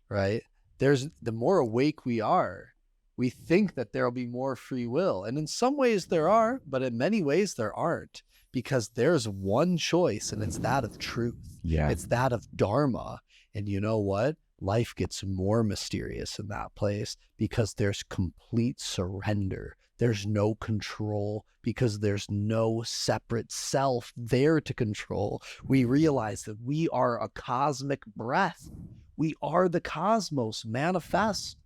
right? The more awake we are, we think that there'll be more free will. And in some ways there are, but in many ways there aren't, because there's one choice, and it's that of truth. Yeah. It's that of Dharma. And you know what? Life gets more mysterious in that place because there's complete surrender. There's no control because there's no separate self there to control. We realize that we are a cosmic breath. We are the cosmos manifest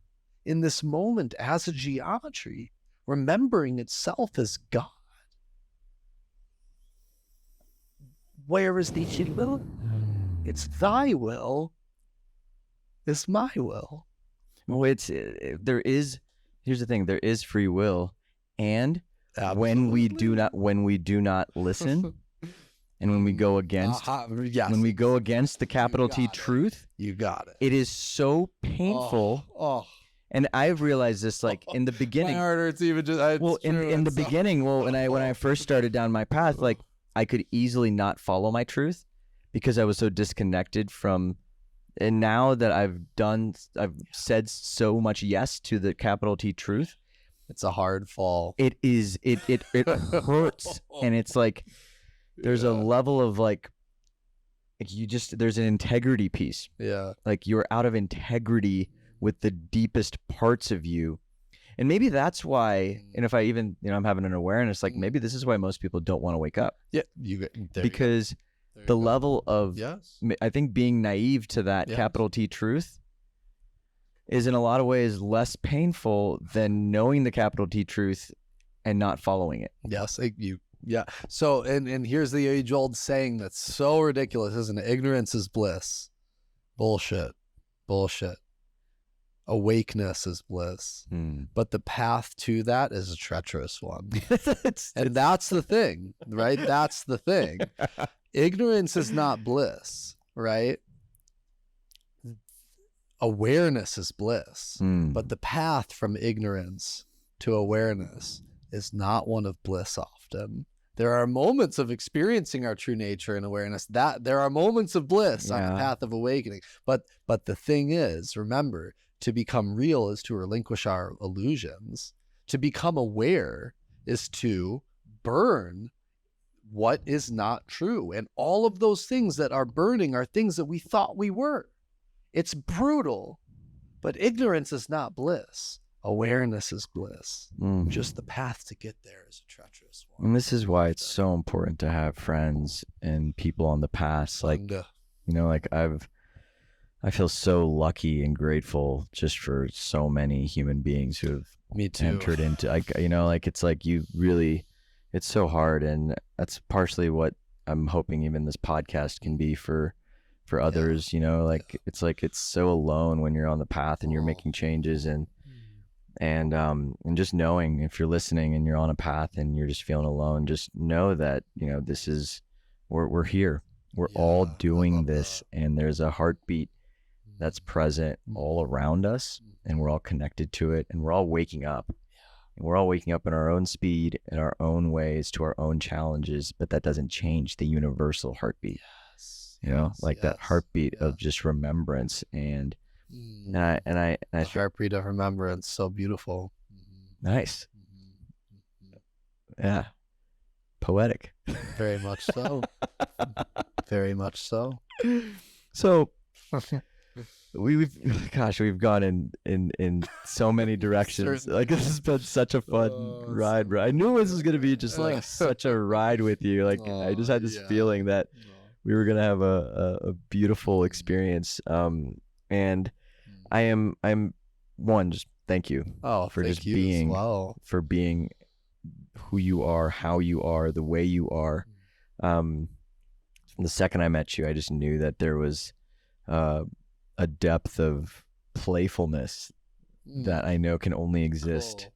in this moment as a geometry, remembering itself as God. Where is the will? It's thy will. It's my will. Well, here's the thing, there is free will, and when we do not listen, and when we go against when we go against the capital T truth, you got it. It is so painful. And I've realized this, like in the beginning. My heart hurts even just. In the beginning, when I first started down my path, like I could easily not follow my truth because I was so disconnected from. And now that I've said so much yes to the capital T truth, it's a hard fall. It is. It hurts, and it's like there's a level of like there's an integrity piece. Yeah, like you're out of integrity with the deepest parts of you, and maybe that's why. And if I even I'm having an awareness, like maybe this is why most people don't want to wake up. Yeah, because. The level of, yes. I think, being naive to that capital T truth is in a lot of ways less painful than knowing the capital T truth and not following it. Yes, yeah. So, and here's the age-old saying that's so ridiculous, isn't it? Ignorance is bliss. Bullshit. Awakeness is bliss. But the path to that is a treacherous one. And that's the thing, right? That's the thing. Ignorance is not bliss, right? Awareness is bliss. But the path from ignorance to awareness is not one of bliss often. There are moments of experiencing our true nature and awareness, that there are moments of bliss on the path of awakening. But the thing is, remember, to become real is to relinquish our illusions. To become aware is to burn what is not true. And all of those things that are burning are things that we thought we were. It's brutal, but ignorance is not bliss. Awareness is bliss. Just the path to get there is a treacherous one. And this is why it's so important to have friends and people on the path. Like, you know, like I feel so lucky and grateful just for so many human beings who have entered into, like, you know, like, it's like you really, it's so hard. And that's partially what I'm hoping even this podcast can be for others, you know, like, it's like, it's so alone when you're on the path and you're making changes and just knowing if you're listening and you're on a path and you're just feeling alone, just know that, you know, this is, we're here. We're all doing this, and there's a heartbeat that's present all around us, and we're all connected to it, and we're all waking up. And we're all waking up in our own speed, in our own ways, to our own challenges, but that doesn't change the universal heartbeat. You know, like that heartbeat of just remembrance and I heartbeat of remembrance, so beautiful. Nice. Yeah. Poetic. Very much so. Very much so. So we've gone in so many directions. Like, this has been such a fun ride, bro. I knew this was gonna be just like such a ride with you. Like, I just had this feeling that we were gonna have a beautiful experience. And I'm one, just thank you for just being for being who you are, how you are, the way you are. From the second I met you, I just knew that there was a depth of playfulness that I know can only exist.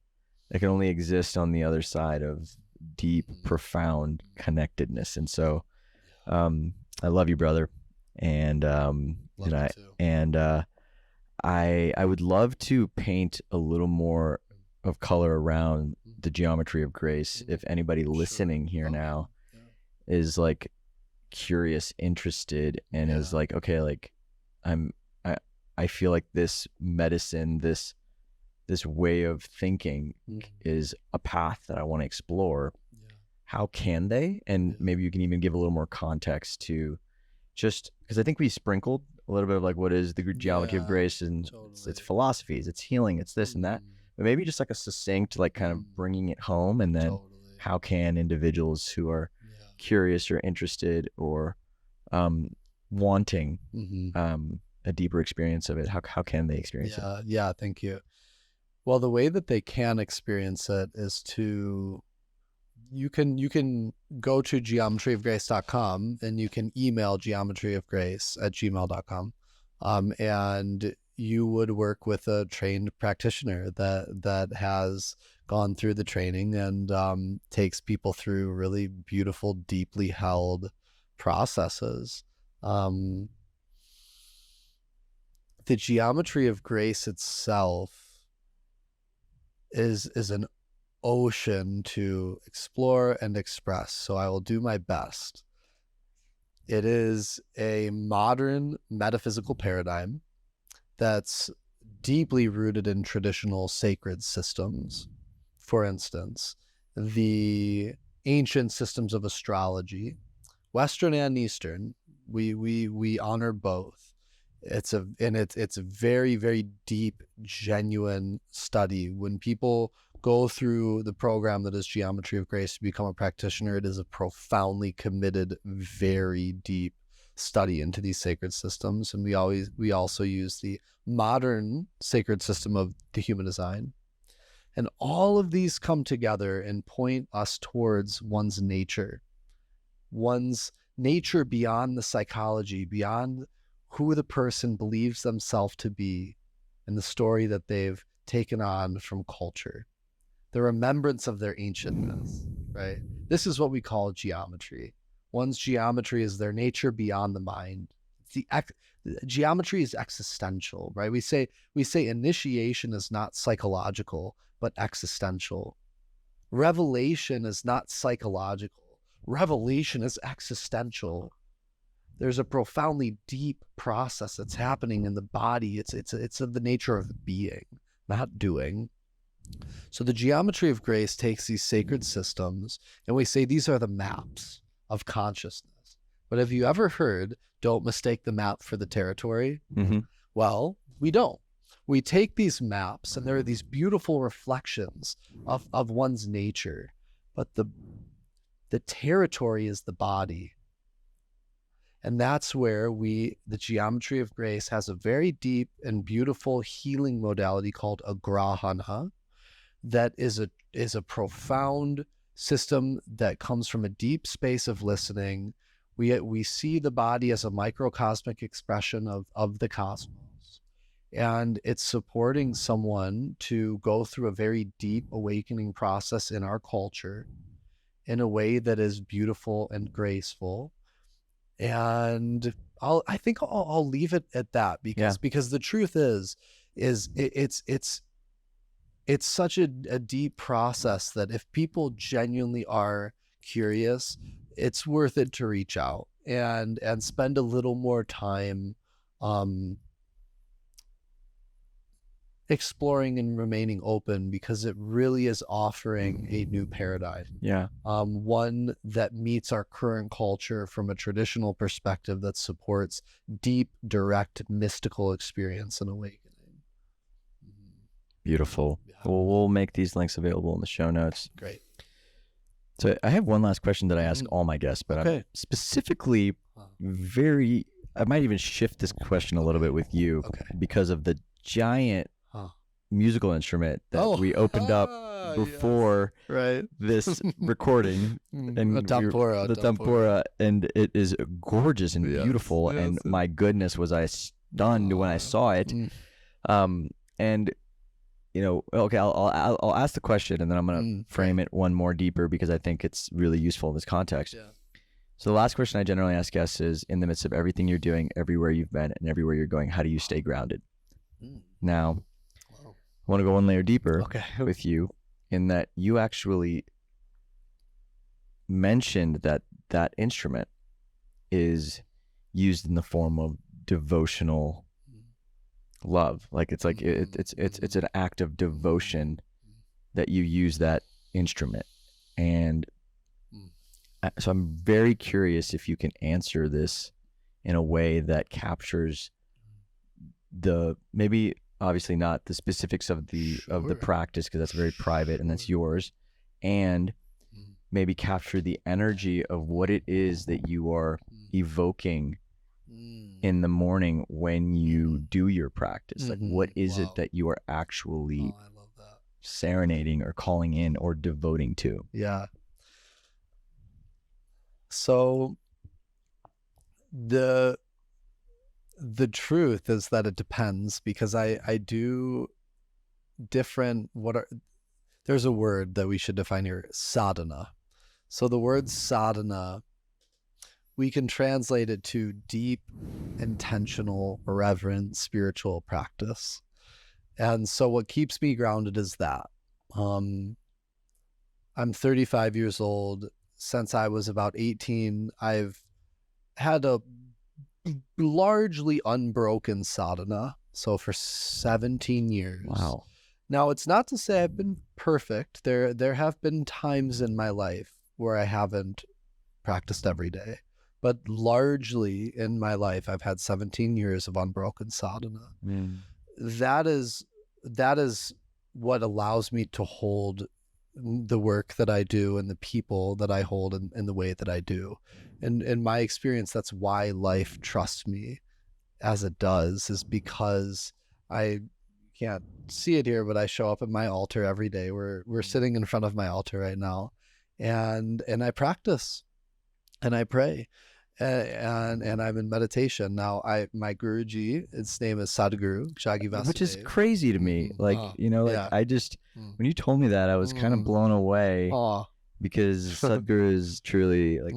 That can only exist on the other side of deep, profound connectedness. And so, I love you, brother. And I would love to paint a little more of color around the geometry of grace. If anybody listening here now is like curious, interested, and is like, okay, like I feel like this medicine, this way of thinking is a path that I want to explore. How can they? And maybe you can even give a little more context to, just because I think we sprinkled a little bit of like, what is the geometry of grace, and it's philosophies, it's healing, it's this and that, but maybe just like a succinct, like kind of bringing it home. And then how can individuals who are curious or interested or wanting a deeper experience of it, how can they experience it? Yeah, thank you. Well, the way that they can experience it is to, you can go to geometryofgrace.com and you can email geometryofgrace@gmail.com, and you would work with a trained practitioner that has gone through the training and takes people through really beautiful, deeply held processes. The geometry of grace itself is an ocean to explore and express, so I will do my best. It is a modern metaphysical paradigm that's deeply rooted in traditional sacred systems. For instance, the ancient systems of astrology, Western and Eastern, we honor both. It's a very, very deep, genuine study. When people go through the program that is Geometry of Grace to become a practitioner, it is a profoundly committed, very deep study into these sacred systems, and we also use the modern sacred system of the human design. And all of these come together and point us towards one's nature beyond the psychology, beyond who the person believes themselves to be and the story that they've taken on from culture, the remembrance of their ancientness, right? This is what we call geometry. One's geometry is their nature beyond the mind. Geometry is existential, right? We say initiation is not psychological, but existential. Revelation is not psychological. Revelation is existential. There's a profoundly deep process that's happening in the body. It's of the nature of being, not doing. So the geometry of grace takes these sacred systems, and we say these are the maps of consciousness. But have you ever heard, don't mistake the map for the territory? Mm-hmm. Well, we don't. We take these maps, and there are these beautiful reflections of one's nature, but the territory is the body. And that's where the geometry of grace has a very deep and beautiful healing modality called agrahana, that is a profound system that comes from a deep space of listening. We see the body as a microcosmic expression of the cosmos. And it's supporting someone to go through a very deep awakening process in our culture in a way that is beautiful and graceful. And I think I'll leave it at that, because the truth is it's such a deep process that if people genuinely are curious, it's worth it to reach out and spend a little more time exploring and remaining open, because it really is offering a new paradigm. Yeah. One that meets our current culture from a traditional perspective that supports deep, direct, mystical experience and awakening. Beautiful. Yeah. Well, we'll make these links available in the show notes. Great. So I have one last question that I ask all my guests, but Okay. I'm specifically I might even shift this question a little bit with you, because of the giant musical instrument that we opened up before this recording, and the tempura, and it is gorgeous and beautiful. And my goodness, was I stunned when I saw it. And okay, I'll ask the question, and then I'm gonna frame it one more deeper, because I think it's really useful in this context. So the last question I generally ask guests is, in the midst of everything you're doing, everywhere you've been, and everywhere you're going, how do you stay grounded? Now, I want to go one layer deeper with you, in that you actually mentioned that instrument is used in the form of devotional love. Like it's an act of devotion that you use that instrument. And so I'm very curious if you can answer this in a way that captures maybe obviously not the specifics of the practice, because that's very private and that's yours, and maybe capture the energy of what it is that you are evoking in the morning when you do your practice. Like, what is it that you are actually serenading or calling in or devoting to? Yeah. So the truth is that it depends, because I do different, there's a word that we should define here, sadhana. So the word sadhana, we can translate it to deep, intentional, reverent, spiritual practice. And so what keeps me grounded is that. I'm 35 years old. Since I was about 18, I've had a largely unbroken sadhana. So for 17 years. Wow. Now, it's not to say I've been perfect. There have been times in my life where I haven't practiced every day. But largely in my life, I've had 17 years of unbroken sadhana. That is what allows me to hold the work that I do and the people that I hold in the way that I do. And in my experience, that's why life trusts me as it does, is because I can't see it here, but I show up at my altar every day. We're sitting in front of my altar right now, and I practice and I pray. And I'm in meditation now. My Guruji, his name is Sadhguru Shaggy Vasudev, which is crazy to me. Like yeah. I just when you told me that, I was kind of blown away because Sadhguru is truly like.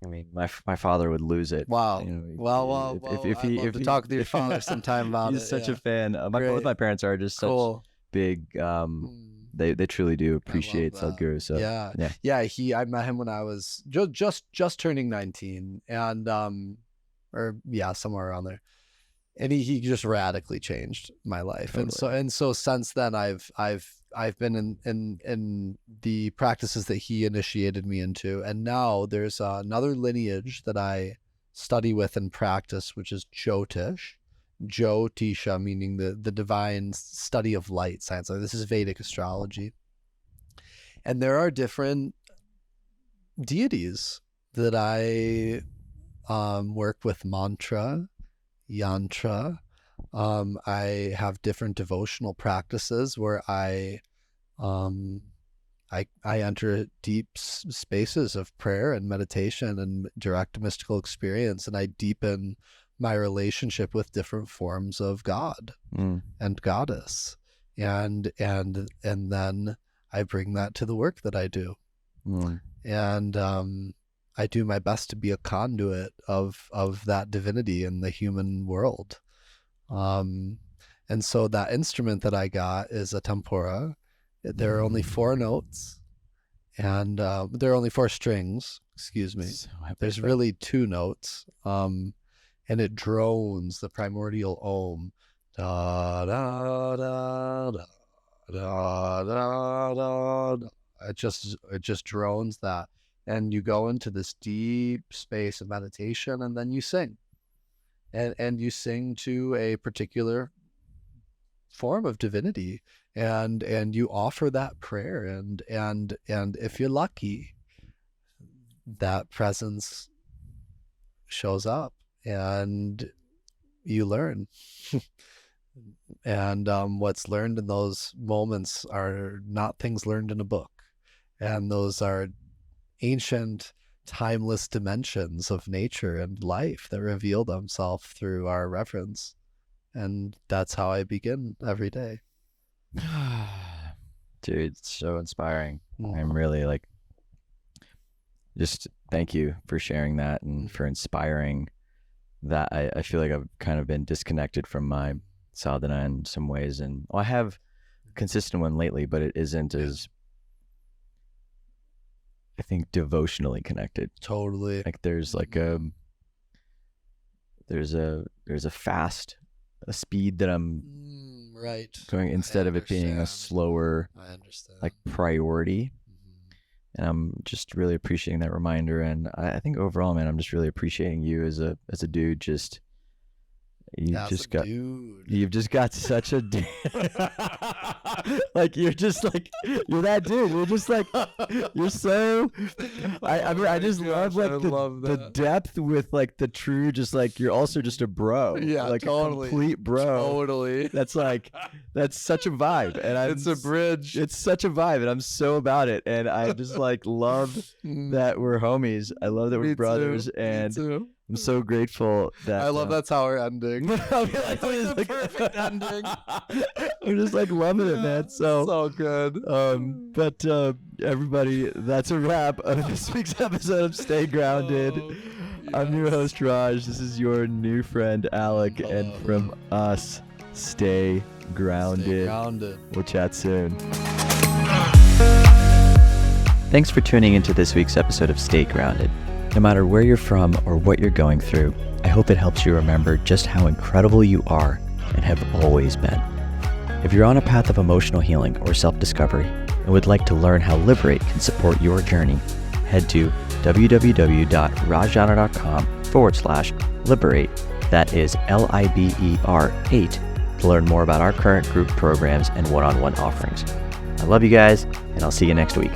I mean, my father would lose it. Wow. Wow. If I'd love to talk to your father sometime about he's it. such a fan. Both my parents are just such big. They truly do appreciate Sadhguru. So yeah. I met him when I was just turning 19, and somewhere around there, and he just radically changed my life. Totally. And so since then I've been in the practices that he initiated me into, and now there's another lineage that I study with and practice, which is Jyotish. Jyotisha, meaning the divine study of light science. This is Vedic astrology. And there are different deities that I work with: mantra, yantra. I have different devotional practices where I enter deep spaces of prayer and meditation and direct mystical experience, and I deepen my relationship with different forms of God and goddess, and then I bring that to the work that I do, and I do my best to be a conduit of that divinity in the human world, and so that instrument that I got is a tempura. There are only 4 notes, and there are only 4 strings. Excuse me. There's really 2 notes. And it drones the primordial Om. Da, da, da, da, da, da, da, da. It just drones that. And you go into this deep space of meditation, and then you sing. And you sing to a particular form of divinity, and you offer that prayer, and if you're lucky, that presence shows up. And you learn. And what's learned in those moments are not things learned in a book. And those are ancient, timeless dimensions of nature and life that reveal themselves through our reverence. And that's how I begin every day. Dude, it's so inspiring. I'm really just thank you for sharing that and for inspiring that. I feel like I've kind of been disconnected from my sadhana in some ways, and I have a consistent one lately, but it isn't as, I think, devotionally connected. Totally. Like there's a fast, a speed that I'm going, instead of it being a slower, priority. And I'm just really appreciating that reminder. And I think overall, man, I'm just really appreciating you as a dude. You've just got such a dude. You're that dude. You're just you're so. I just love the depth with the true. You're also just a bro. Yeah, totally. A complete bro. Totally. That's such a vibe, and it's a bridge. It's such a vibe, and I'm so about it. And I just love that we're homies. I love that we're brothers, and I'm so grateful that I love that's how we're ending. The perfect ending. I'm just loving it, man. So good. But everybody, that's a wrap of this week's episode of Stay Grounded. I'm your host, Raj. This is your new friend, Alec, and from us, stay grounded. Stay grounded. We'll chat soon. Thanks for tuning into this week's episode of Stay Grounded. No matter where you're from or what you're going through, I hope it helps you remember just how incredible you are and have always been. If you're on a path of emotional healing or self-discovery and would like to learn how Liberate can support your journey, head to www.rajjana.com/liberate, that is LIBER 8, to learn more about our current group programs and one-on-one offerings. I love you guys, and I'll see you next week.